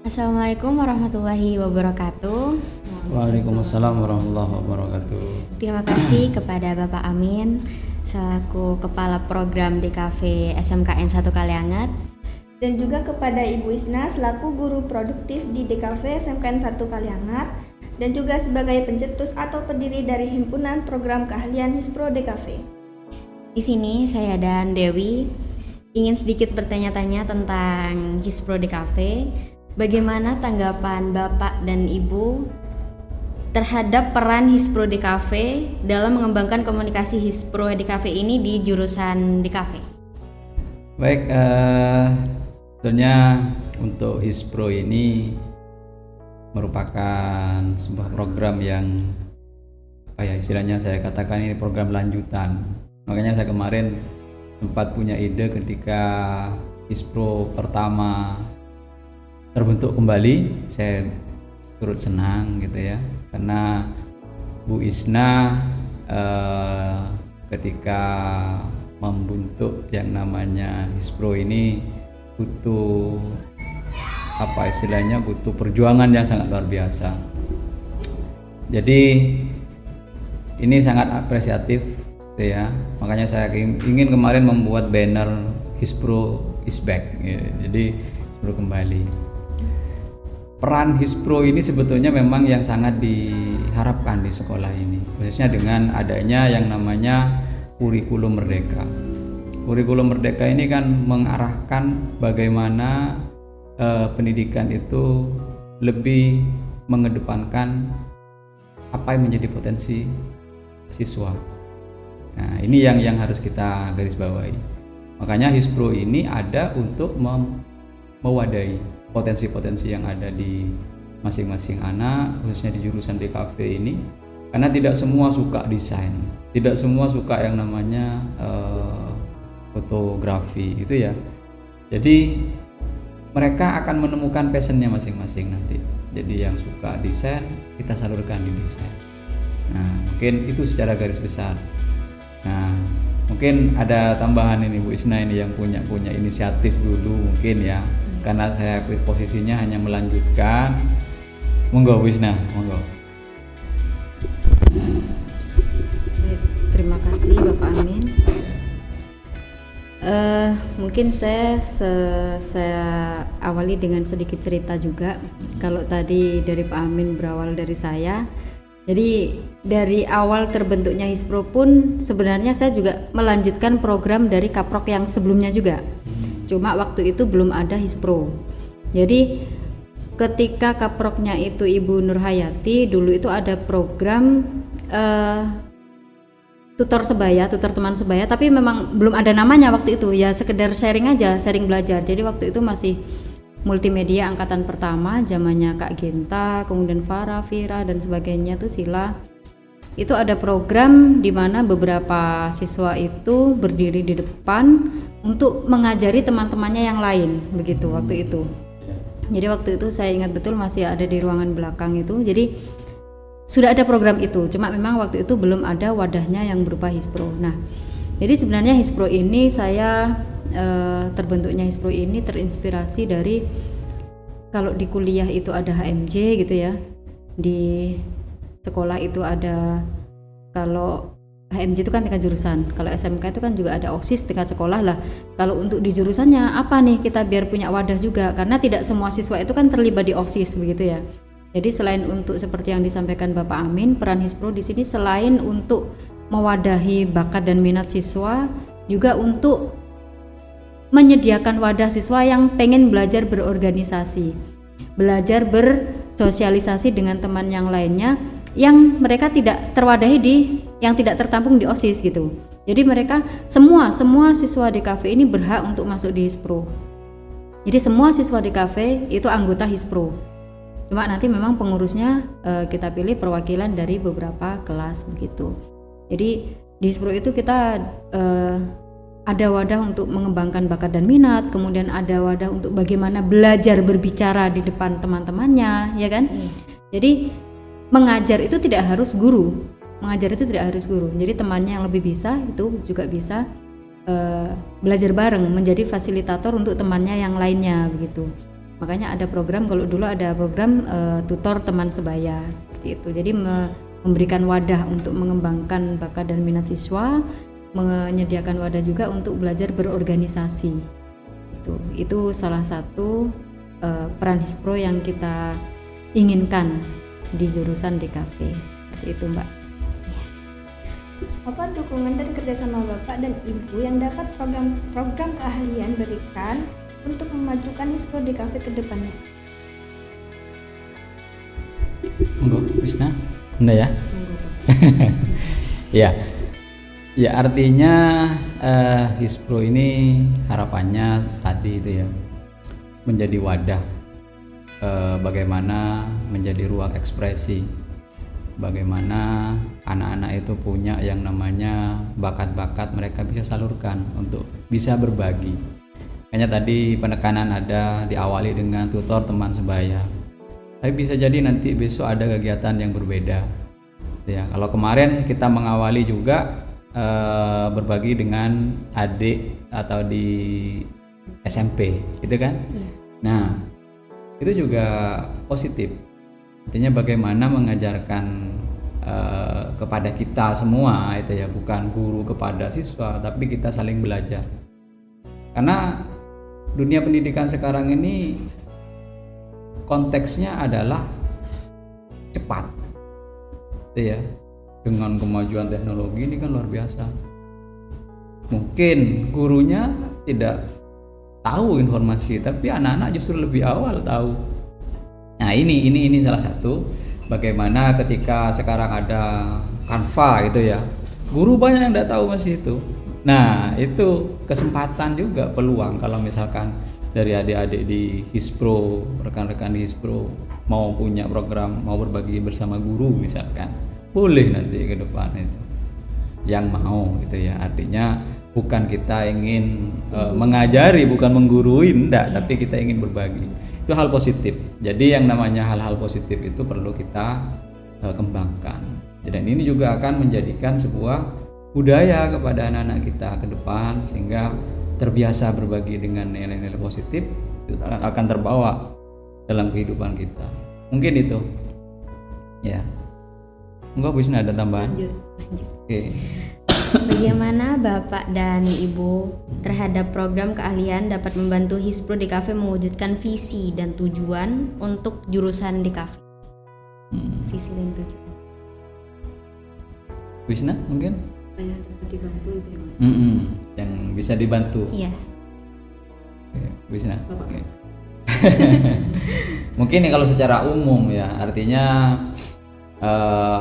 Assalamualaikum warahmatullahi wabarakatuh. Waalaikumsalam warahmatullahi wabarakatuh. Terima kasih kepada Bapak Amin selaku Kepala Program DKV SMKN 1 Kaliangat dan juga kepada Ibu Isna selaku Guru Produktif di DKV SMKN 1 Kaliangat dan juga sebagai pencetus atau pendiri dari Himpunan Program Keahlian Hispro DKV. Di sini saya dan Dewi ingin sedikit bertanya-tanya tentang Hispro DKV. Bagaimana tanggapan Bapak dan Ibu terhadap peran Hispro DKV dalam mengembangkan komunikasi Hispro DKV ini di jurusan DKV? Baik, tentunya untuk Hispro ini merupakan sebuah program yang istilahnya saya katakan ini program lanjutan. Makanya saya kemarin sempat punya ide ketika Hispro pertama terbentuk kembali, saya turut senang gitu ya, karena Bu Isna ketika membentuk yang namanya Hispro ini butuh butuh perjuangan yang sangat luar biasa. Jadi ini sangat apresiatif gitu ya, makanya saya ingin kemarin membuat banner Hispro is back gitu. Jadi Hispro kembali. Peran Hispro ini sebetulnya memang yang sangat diharapkan di sekolah ini, khususnya dengan adanya yang namanya kurikulum merdeka. Kurikulum merdeka ini kan mengarahkan bagaimana pendidikan itu lebih mengedepankan apa yang menjadi potensi siswa. Nah, ini yang harus kita garis bawahi. Makanya Hispro ini ada untuk mewadahi potensi-potensi yang ada di masing-masing anak, khususnya di jurusan DKV ini, karena tidak semua suka desain, tidak semua suka yang namanya fotografi gitu ya. Jadi mereka akan menemukan passionnya masing-masing nanti. Jadi yang suka desain kita salurkan di desain. Nah, mungkin itu secara garis besar. Nah, mungkin ada tambahan ini Bu Isna ini yang punya inisiatif dulu mungkin ya, karena saya posisinya hanya melanjutkan. Monggo Bu Isna, monggo. Baik, terima kasih Bapak Amin. Mungkin saya awali dengan sedikit cerita juga. Kalau tadi dari Pak Amin berawal dari saya, jadi dari awal terbentuknya Hispro pun sebenarnya saya juga melanjutkan program dari Kaprok yang sebelumnya juga. Cuma waktu itu belum ada Hispro. Jadi ketika Kaproknya itu Ibu Nurhayati, dulu itu ada program tutor teman sebaya, tapi memang belum ada namanya waktu itu, ya sekedar sharing aja, sharing belajar. Jadi waktu itu masih multimedia angkatan pertama, zamannya Kak Genta, kemudian Farah, Vira dan sebagainya tuh Sila. Itu ada program di mana beberapa siswa itu berdiri di depan untuk mengajari teman-temannya yang lain, begitu waktu itu. Jadi waktu itu saya ingat betul masih ada di ruangan belakang itu. Jadi sudah ada program itu, cuma memang waktu itu belum ada wadahnya yang berupa Hispro. Nah, jadi sebenarnya Hispro ini terbentuknya Hispro ini terinspirasi dari kalau di kuliah itu ada HMJ gitu ya, di sekolah itu ada, kalau HMJ itu kan tingkat jurusan, kalau SMK itu kan juga ada OSIS tingkat sekolah lah. Kalau untuk di jurusannya apa nih kita biar punya wadah juga, karena tidak semua siswa itu kan terlibat di OSIS begitu ya. Jadi selain untuk seperti yang disampaikan Bapak Amin, peran Hispro di sini selain untuk mewadahi bakat dan minat siswa, juga untuk menyediakan wadah siswa yang pengen belajar berorganisasi, belajar bersosialisasi dengan teman yang lainnya, yang mereka tidak terwadahi yang tidak tertampung di OSIS gitu. Jadi mereka semua siswa DKV ini berhak untuk masuk di Hispro. Jadi semua siswa DKV itu anggota Hispro. Cuma nanti memang pengurusnya kita pilih perwakilan dari beberapa kelas begitu. Jadi di Hispro itu kita ada wadah untuk mengembangkan bakat dan minat, kemudian ada wadah untuk bagaimana belajar berbicara di depan teman-temannya, ya kan? Jadi mengajar itu tidak harus guru. Jadi temannya yang lebih bisa itu juga bisa belajar bareng, menjadi fasilitator untuk temannya yang lainnya begitu. Makanya ada program, kalau dulu ada program tutor teman sebaya seperti itu. Jadi memberikan wadah untuk mengembangkan bakat dan minat siswa, menyediakan wadah juga untuk belajar berorganisasi. Itu salah satu peran Hispro yang kita inginkan di jurusan DKV. Seperti itu, Mbak. Apa dukungan dan kerjasama Bapak dan Ibu yang dapat program keahlian berikan untuk memajukan Hispro DKV ke depannya? Monggo, Wisna. Bunda ya. Ya artinya Hispro ini harapannya tadi itu ya, menjadi wadah bagaimana menjadi ruang ekspresi, bagaimana anak-anak itu punya yang namanya bakat-bakat mereka bisa salurkan untuk bisa berbagi. Makanya tadi penekanan ada diawali dengan tutor teman sebaya. Tapi bisa jadi nanti besok ada kegiatan yang berbeda. Ya, kalau kemarin kita mengawali juga berbagi dengan adik atau di SMP, gitu kan? Nah, itu juga positif. Artinya bagaimana mengajarkan kepada kita semua itu ya, bukan guru kepada siswa, tapi kita saling belajar. Karena dunia pendidikan sekarang ini konteksnya adalah cepat, gitu ya. Dengan kemajuan teknologi ini kan luar biasa. Mungkin gurunya tidak tahu informasi, tapi anak-anak justru lebih awal tahu. Nah ini salah satu bagaimana ketika sekarang ada Canva gitu ya, guru banyak yang tidak tahu masih itu. Nah itu kesempatan juga, peluang kalau misalkan dari adik-adik di Hispro, rekan-rekan di Hispro mau punya program, mau berbagi bersama guru misalkan, boleh nanti ke depan itu yang mau gitu ya. Artinya bukan kita ingin mengajari, bukan menggurui, enggak, tapi kita ingin berbagi. Itu hal positif. Jadi yang namanya hal-hal positif itu perlu kita kembangkan. Dan ini juga akan menjadikan sebuah budaya kepada anak-anak kita ke depan, sehingga terbiasa berbagi dengan nilai-nilai positif, itu akan terbawa dalam kehidupan kita. Mungkin itu ya. Enggak, Wisna ada tambahan? Lanjut. Oke. Bagaimana Bapak dan Ibu terhadap program keahlian dapat membantu Hispro DKV mewujudkan visi dan tujuan untuk jurusan DKV? Visi dan tujuan. Wisna mungkin? Supaya dapat dibantu itu ya, Mas. Yang bisa dibantu. Iya. Oke, Wisna. Bapak. Oke. Mungkin ya kalau secara umum ya, artinya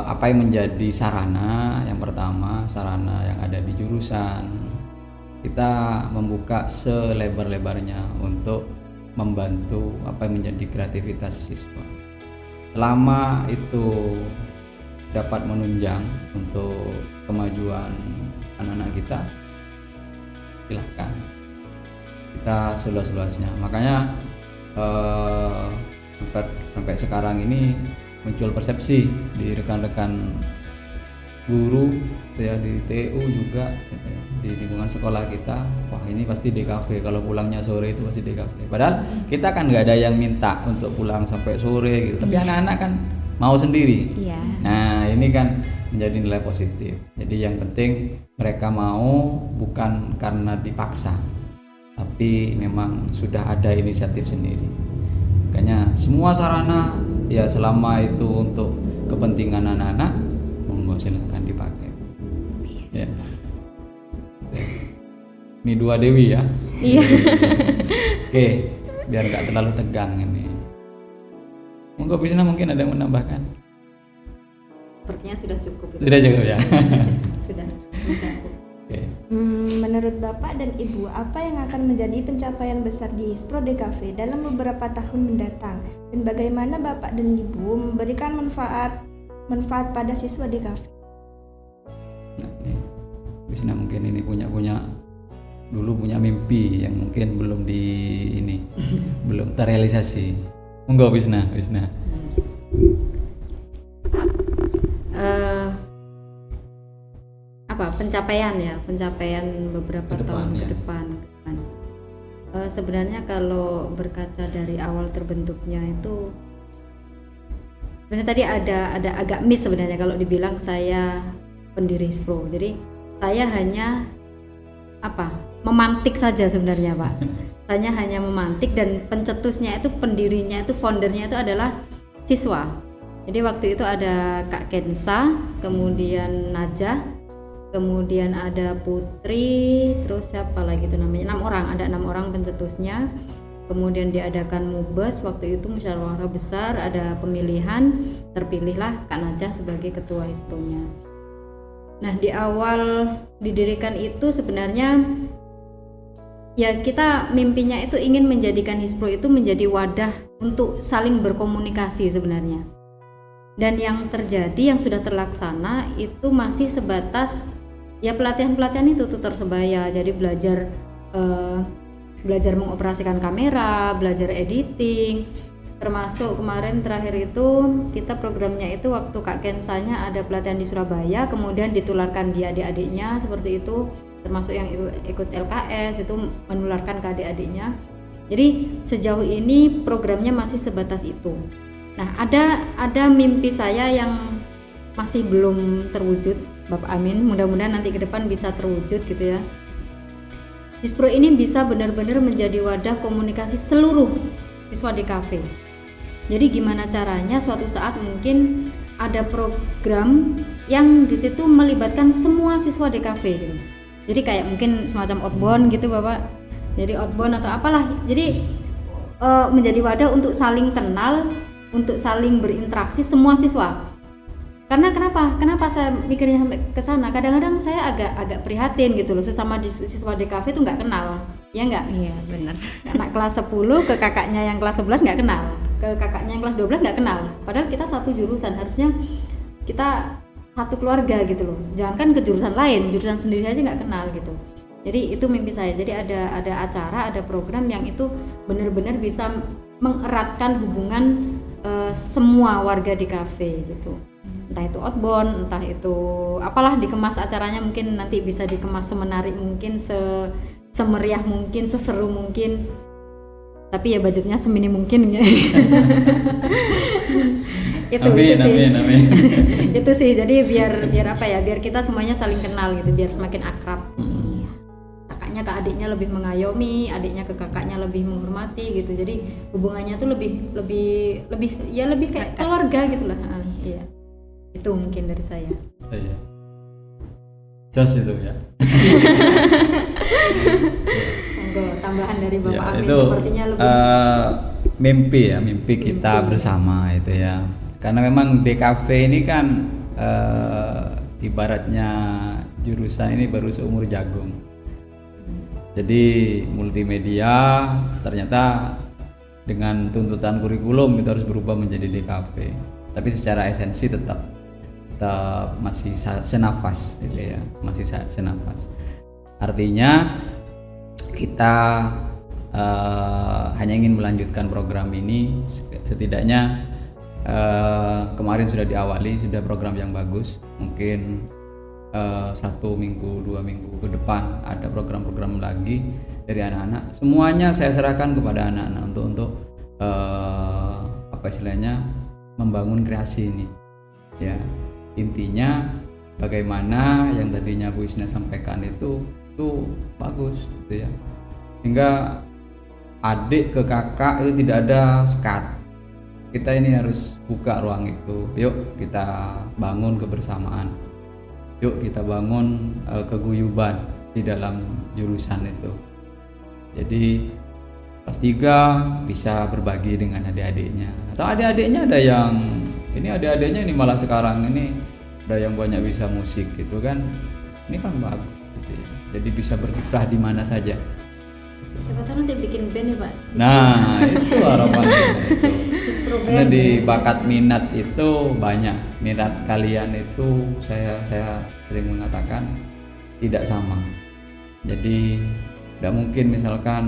apa yang menjadi sarana, yang pertama sarana yang ada di jurusan, kita membuka selebar-lebarnya untuk membantu apa yang menjadi kreativitas siswa. Selama itu dapat menunjang untuk kemajuan anak-anak kita, silahkan, kita seluas-luasnya. Makanya sampai sekarang ini muncul persepsi di rekan-rekan guru gitu ya, di TU juga gitu ya, di lingkungan sekolah kita, wah ini pasti DKV, kalau pulangnya sore itu pasti DKV. Padahal kita kan nggak ada yang minta untuk pulang sampai sore gitu, tapi anak-anak kan mau sendiri. Iya. Nah ini kan menjadi nilai positif. Jadi yang penting mereka mau bukan karena dipaksa, tapi memang sudah ada inisiatif sendiri. Makanya semua sarana ya selama itu untuk kepentingan anak-anak, monggo silahkan dipakai. Ya. Ini dua Dewi ya. Iya. Oke, biar nggak terlalu tegang ini. Monggo Bisna mungkin ada yang menambahkan. Sepertinya sudah cukup itu. Sudah cukup ya. Sudah mencakup. Oke. Menurut Bapak dan Ibu, apa yang akan menjadi pencapaian besar di Hispro DKV dalam beberapa tahun mendatang? Dan bagaimana Bapak dan Ibu memberikan manfaat pada siswa DKV? Nah, ini Bisna mungkin ini punya dulu punya mimpi yang mungkin belum belum terrealisasi. Monggo Bisna. Pencapaian beberapa Ke depan, tahun ya. ke depan. Sebenarnya kalau berkaca dari awal terbentuknya itu sebenarnya tadi ada agak miss sebenarnya kalau dibilang saya pendiri Hispro. Jadi saya hanya memantik saja sebenarnya Pak. Saya hanya memantik dan pencetusnya itu, pendirinya itu, foundernya itu adalah siswa. Jadi waktu itu ada Kak Kensa, kemudian Najah, kemudian ada Putri, terus siapa lagi itu namanya, 6 orang, ada 6 orang pencetusnya. Kemudian diadakan mubes, waktu itu musyawarah besar, ada pemilihan, terpilihlah Kak Najah sebagai ketua Hispronya. Nah, di awal didirikan itu sebenarnya ya kita mimpinya itu ingin menjadikan Hispro itu menjadi wadah untuk saling berkomunikasi sebenarnya. Dan yang terjadi, yang sudah terlaksana itu masih sebatas ya pelatihan-pelatihan itu tutor sebaya. Jadi belajar mengoperasikan kamera, belajar editing, termasuk kemarin terakhir itu kita programnya itu waktu Kak Kensanya ada pelatihan di Surabaya, kemudian ditularkan di adik-adiknya seperti itu, termasuk yang ikut LKS itu menularkan ke adik-adiknya. Jadi sejauh ini programnya masih sebatas itu. Nah, ada mimpi saya yang masih belum terwujud, Bapak Amin. Mudah-mudahan nanti ke depan bisa terwujud gitu ya. Hispro ini bisa benar-benar menjadi wadah komunikasi seluruh siswa DKV. Jadi gimana caranya suatu saat mungkin ada program yang di situ melibatkan semua siswa DKV gitu. Jadi kayak mungkin semacam outbound gitu Bapak. Jadi outbound atau apalah. Jadi menjadi wadah untuk saling kenal, untuk saling berinteraksi semua siswa. Karena kenapa saya mikirnya sampai ke sana? Kadang-kadang saya agak prihatin gitu loh, sesama siswa DKV itu nggak kenal. Ya nggak? Iya, benar. Anak kelas 10 ke kakaknya yang kelas 11 nggak kenal, ke kakaknya yang kelas 12 nggak kenal. Padahal kita satu jurusan, harusnya kita satu keluarga gitu loh. Jangankan ke jurusan lain, jurusan sendiri aja nggak kenal gitu. Jadi itu mimpi saya. Jadi ada acara, ada program yang itu benar-benar bisa mengeratkan hubungan semua warga di kafe gitu. Entah itu outbound, entah itu apalah, dikemas acaranya mungkin nanti bisa dikemas semenarik mungkin, semeriah mungkin, seseru mungkin, tapi ya budgetnya seminim mungkin ya. itu sih. Amin. Itu sih, jadi biar apa ya, biar kita semuanya saling kenal gitu, biar semakin akrab. Kakaknya ke adiknya lebih mengayomi, adiknya ke kakaknya lebih menghormati gitu, jadi hubungannya tuh lebih kayak keluarga gitu lah. Iya, itu mungkin dari saya. Iya. Jos itu ya. Monggo, tambahan dari Bapak Ya, Amin itu, sepertinya lebih mimpi kita bersama itu ya. Karena memang DKV ini kan ibaratnya jurusan ini baru seumur jagung. Jadi multimedia ternyata dengan tuntutan kurikulum itu harus berubah menjadi DKV. Tapi secara esensi tetap masih senafas gitu ya, masih senafas. Artinya kita hanya ingin melanjutkan program ini, setidaknya kemarin sudah diawali, sudah program yang bagus. Mungkin 1 minggu 2 minggu ke depan ada program-program lagi dari anak-anak. Semuanya saya serahkan kepada anak-anak untuk apa istilahnya, membangun kreasi ini ya. Intinya bagaimana yang tadinya Bu Isna sampaikan itu bagus gitu ya, hingga adik ke kakak itu tidak ada sekat. Kita ini harus buka ruang itu. Yuk kita bangun kebersamaan, yuk kita bangun keguyuban di dalam jurusan itu. Jadi kelas 3 bisa berbagi dengan adik-adiknya, atau adik-adiknya ada yang adik-adiknya ini malah sekarang ini ada yang banyak bisa musik gitu kan, ini kan bagus gitu ya. Jadi bisa berkiprah di mana saja. siapa tahu nanti bikin band ya Pak. Nah itu harapannya itu. Hispro Karena band. di bakat minat itu banyak, minat kalian itu saya sering mengatakan tidak sama. Jadi tidak mungkin misalkan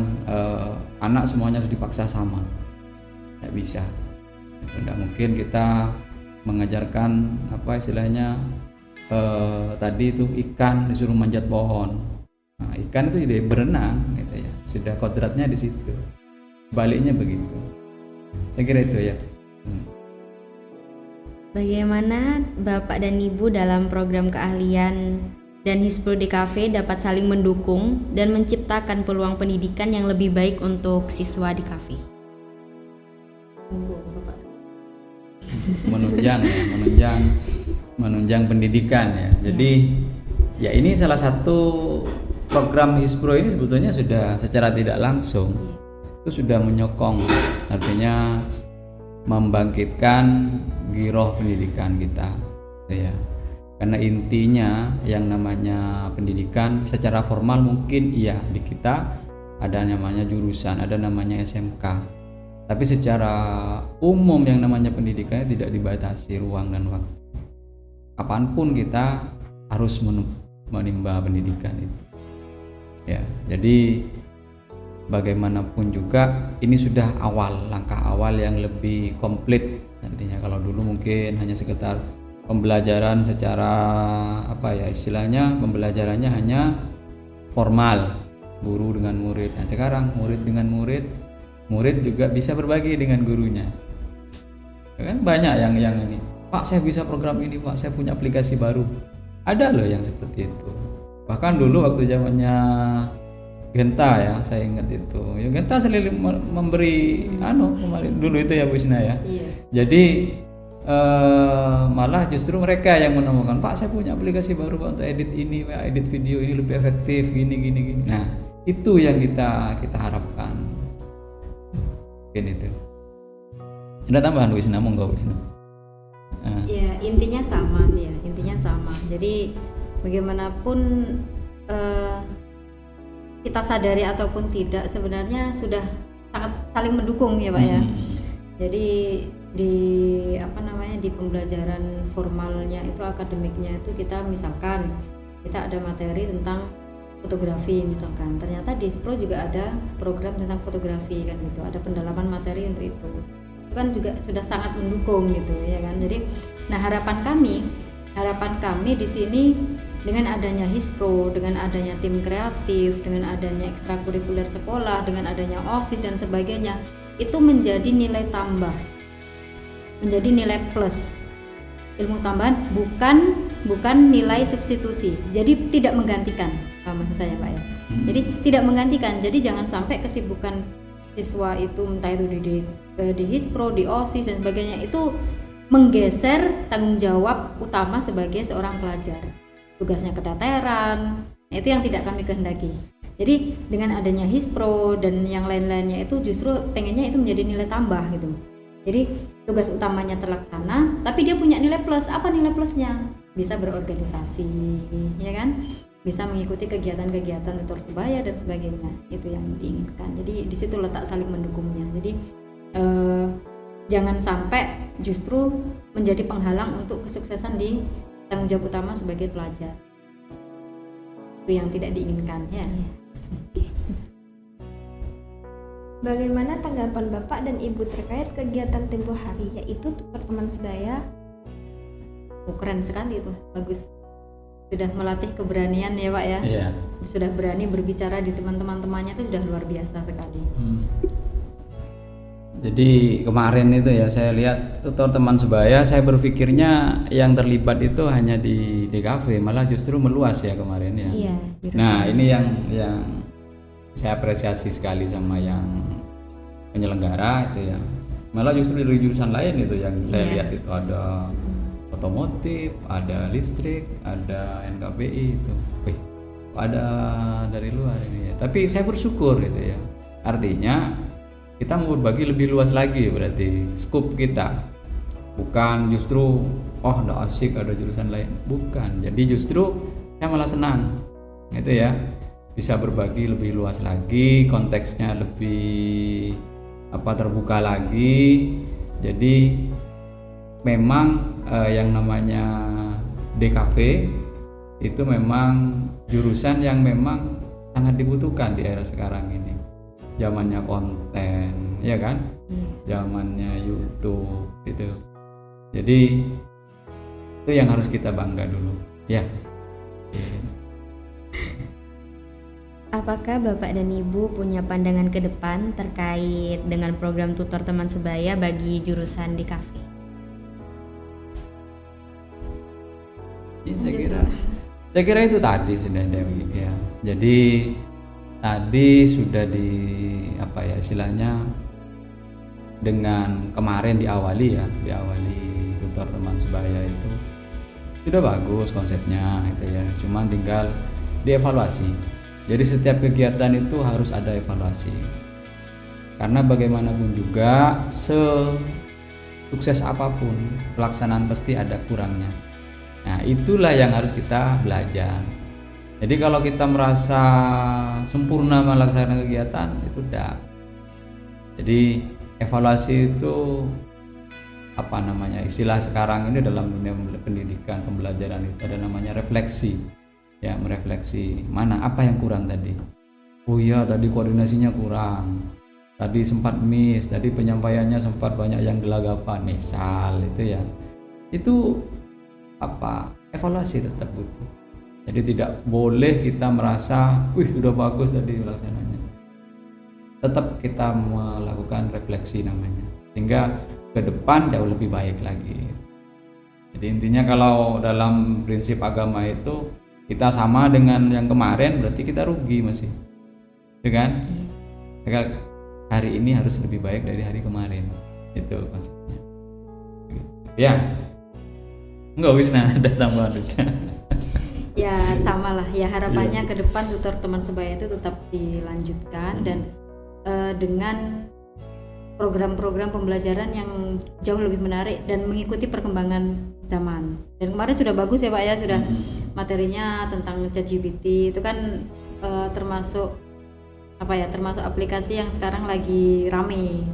anak semuanya harus dipaksa sama, tidak bisa. Tidak mungkin kita mengajarkan apa istilahnya tadi itu ikan disuruh manjat pohon. Nah, ikan itu jadi berenang gitu ya. sudah kodratnya di situ. Baliknya begitu. Saya kira itu ya. Bagaimana Bapak dan Ibu dalam program keahlian dan Hispro DKV dapat saling mendukung dan menciptakan peluang pendidikan yang lebih baik untuk siswa di kafe? menunjang pendidikan ya. Jadi ya ini salah satu program Hispro ini sebetulnya sudah secara tidak langsung itu sudah menyokong, artinya membangkitkan giroh pendidikan kita ya. Karena intinya yang namanya pendidikan secara formal mungkin iya di kita ada namanya jurusan, ada namanya SMK. Tapi secara umum yang namanya pendidikannya tidak dibatasi ruang dan waktu. Kapanpun kita harus menimba pendidikan itu. Ya, jadi bagaimanapun juga ini sudah langkah awal yang lebih komplit nantinya. Kalau dulu mungkin hanya sekedar pembelajaran secara istilahnya pembelajarannya hanya formal, guru dengan murid. Nah, sekarang murid dengan murid juga bisa berbagi dengan gurunya. Kan banyak yang ini, Pak saya bisa program ini, Pak saya punya aplikasi baru. Ada loh yang seperti itu. Bahkan dulu waktu zamannya Genta ya, saya ingat itu. Ya Genta selalu memberi kemarin dulu itu ya Bu Isna ya. Iya. Jadi malah justru mereka yang menemukan, Pak saya punya aplikasi baru Pak untuk edit ini, Pak, edit video ini lebih efektif gini. Nah, itu yang kita harapkan. Mungkin itu. Ada tambahan Bu Isna, monggo Bu Isna. Ya intinya sama sih ya, intinya sama. Jadi bagaimanapun kita sadari ataupun tidak sebenarnya sudah sangat saling mendukung ya Pak ya. Jadi di pembelajaran formalnya itu akademiknya itu kita misalkan kita ada materi tentang fotografi misalkan, ternyata di Hispro juga ada program tentang fotografi kan gitu, ada pendalaman materi untuk itu kan juga sudah sangat mendukung gitu ya kan. Jadi nah harapan kami di sini dengan adanya Hispro, dengan adanya tim kreatif, dengan adanya ekstrakurikuler sekolah, dengan adanya OSIS dan sebagainya, itu menjadi nilai tambah, menjadi nilai plus, ilmu tambahan, bukan nilai substitusi. Jadi tidak menggantikan, maksud saya Pak ya. Jadi tidak menggantikan. Jadi jangan sampai kesibukan siswa itu entah itu di Hispro, di OSIS dan sebagainya itu menggeser tanggung jawab utama sebagai seorang pelajar. Tugasnya keteteran, itu yang tidak kami kehendaki. Jadi dengan adanya Hispro dan yang lain-lainnya itu justru pengennya itu menjadi nilai tambah gitu. Jadi tugas utamanya terlaksana, tapi dia punya nilai plus. Apa nilai plusnya? Bisa berorganisasi, ya kan? Bisa mengikuti kegiatan-kegiatan tutor sebaya dan sebagainya. Itu yang diinginkan. Jadi di situ letak saling mendukungnya. Jadi jangan sampai justru menjadi penghalang untuk kesuksesan di tanggung jawab utama sebagai pelajar. Itu yang tidak diinginkan ya. Bagaimana tanggapan Bapak dan Ibu terkait kegiatan tempo hari yaitu tukar teman sebaya? Keren sekali itu, bagus. Sudah melatih keberanian ya Pak ya. Iya. Sudah berani berbicara di teman-temannya itu sudah luar biasa sekali. Jadi kemarin itu ya saya lihat tutor teman sebaya, saya berpikirnya yang terlibat itu hanya di DKV, malah justru meluas ya kemarin ya. Iya. Nah ini yang saya apresiasi sekali sama yang penyelenggara itu ya. Malah justru dari jurusan lain itu yang saya lihat itu ada otomotif, ada listrik, ada NKBI itu. Wih, ada dari luar ini ya. Tapi saya bersyukur gitu ya. Artinya kita mau berbagi lebih luas lagi berarti scope kita. Bukan justru enggak asik ada jurusan lain. Bukan. Jadi justru saya malah senang. Gitu ya. Bisa berbagi lebih luas lagi, konteksnya lebih terbuka lagi. Jadi memang yang namanya DKV itu memang jurusan yang memang sangat dibutuhkan di era sekarang ini. Zamannya konten, ya kan? Zamannya YouTube gitu. Jadi itu yang harus kita bangga dulu, ya. Apakah Bapak dan Ibu punya pandangan ke depan terkait dengan program tutor teman sebaya bagi jurusan di kafe? Ya, saya kira itu tadi sudah Dewi ya. Jadi tadi sudah istilahnya dengan kemarin diawali tutor teman sebaya itu sudah bagus konsepnya gitu ya. Cuman tinggal dievaluasi. Jadi setiap kegiatan itu harus ada evaluasi. Karena bagaimanapun juga sukses apapun pelaksanaan pasti ada kurangnya. Nah, itulah yang harus kita belajar. Jadi kalau kita merasa sempurna melaksanakan kegiatan itu udah. Jadi evaluasi itu istilah sekarang ini dalam dunia pendidikan pembelajaran itu ada namanya refleksi. Ya, merefleksi mana apa yang kurang tadi. Oh iya, tadi koordinasinya kurang. Tadi sempat miss, tadi penyampaiannya sempat banyak yang gelagapan, misal itu ya. Itu evaluasi tetap butuh. Jadi tidak boleh kita merasa, udah bagus tadi pelaksananya. Tetap kita melakukan refleksi namanya, sehingga ke depan jauh lebih baik lagi. Jadi intinya kalau dalam prinsip agama itu kita sama dengan yang kemarin berarti kita rugi masih, ya kan? Hari ini harus lebih baik dari hari kemarin, itu konsepnya. Ya. Enggak Wisna, ada tambahan Wisna. Ya sama lah ya, harapannya ke depan tutor teman sebaya itu tetap dilanjutkan dan dengan program-program pembelajaran yang jauh lebih menarik dan mengikuti perkembangan zaman. Dan kemarin sudah bagus ya Pak ya, sudah materinya tentang ChatGPT itu kan termasuk aplikasi yang sekarang lagi rame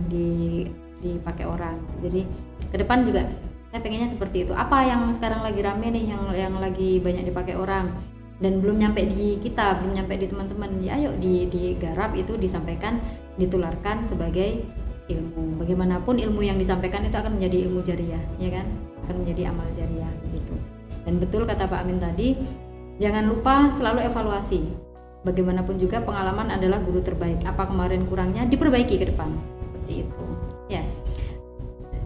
dipakai orang. Jadi ke depan juga saya pengennya seperti itu. Apa yang sekarang lagi rame nih, yang lagi banyak dipakai orang dan belum nyampe di kita, belum nyampe di teman-teman, ya ayo digarap itu, disampaikan, ditularkan sebagai ilmu. Bagaimanapun ilmu yang disampaikan itu akan menjadi ilmu jariah, ya kan? Akan menjadi amal jariah gitu. Dan betul kata Pak Amin tadi, jangan lupa selalu evaluasi. Bagaimanapun juga pengalaman adalah guru terbaik. Apa kemarin kurangnya diperbaiki ke depan. Seperti itu. Ya.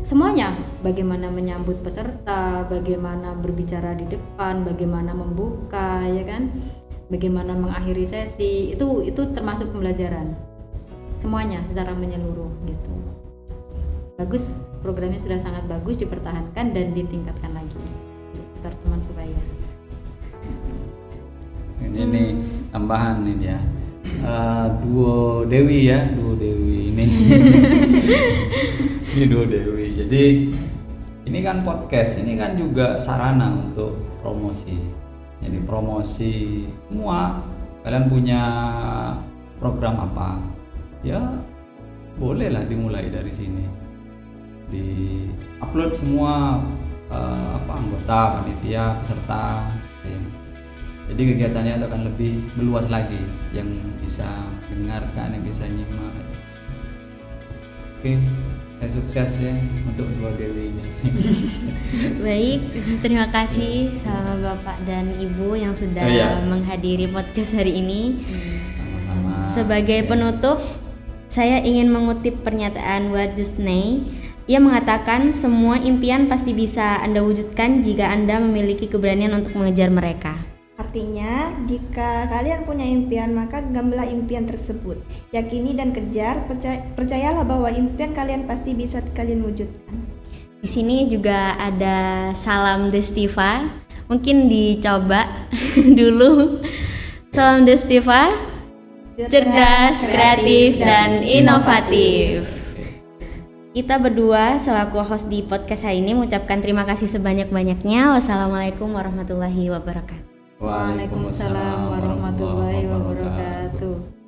Semuanya, bagaimana menyambut peserta, bagaimana berbicara di depan, bagaimana membuka, ya kan? Bagaimana mengakhiri sesi, itu termasuk pembelajaran. Semuanya secara menyeluruh gitu. Bagus, programnya sudah sangat bagus, dipertahankan dan ditingkatkan lagi. Tutor teman sebaya. Ini tambahan ini ya. Duo Dewi ini. Ini Duo Dewi. Jadi ini kan podcast, ini kan juga sarana untuk promosi. Jadi promosi semua. Kalian punya program apa? Ya bolehlah dimulai dari sini. Di upload semua anggota, panitia, peserta. Ya. Jadi kegiatannya itu akan lebih meluas lagi, yang bisa dengarkan, yang bisa nyimak. Oke, saya sukses ya untuk Duo Dewi ini. Baik, terima kasih sama Bapak dan Ibu yang sudah menghadiri podcast hari ini. Sama-sama. Sebagai penutup, saya ingin mengutip pernyataan Walt Disney. Ia mengatakan, semua impian pasti bisa Anda wujudkan jika Anda memiliki keberanian untuk mengejar mereka. Artinya, jika kalian punya impian, maka genggamlah impian tersebut. Yakini dan kejar, percayalah bahwa impian kalian pasti bisa kalian wujudkan. Di sini juga ada salam Destiva. Mungkin dicoba dulu. Salam Destiva. Cerdas, kreatif, dan inovatif. Kita berdua selaku host di podcast hari ini mengucapkan terima kasih sebanyak-banyaknya. Wassalamualaikum warahmatullahi wabarakatuh. Waalaikumsalam warahmatullahi wabarakatuh.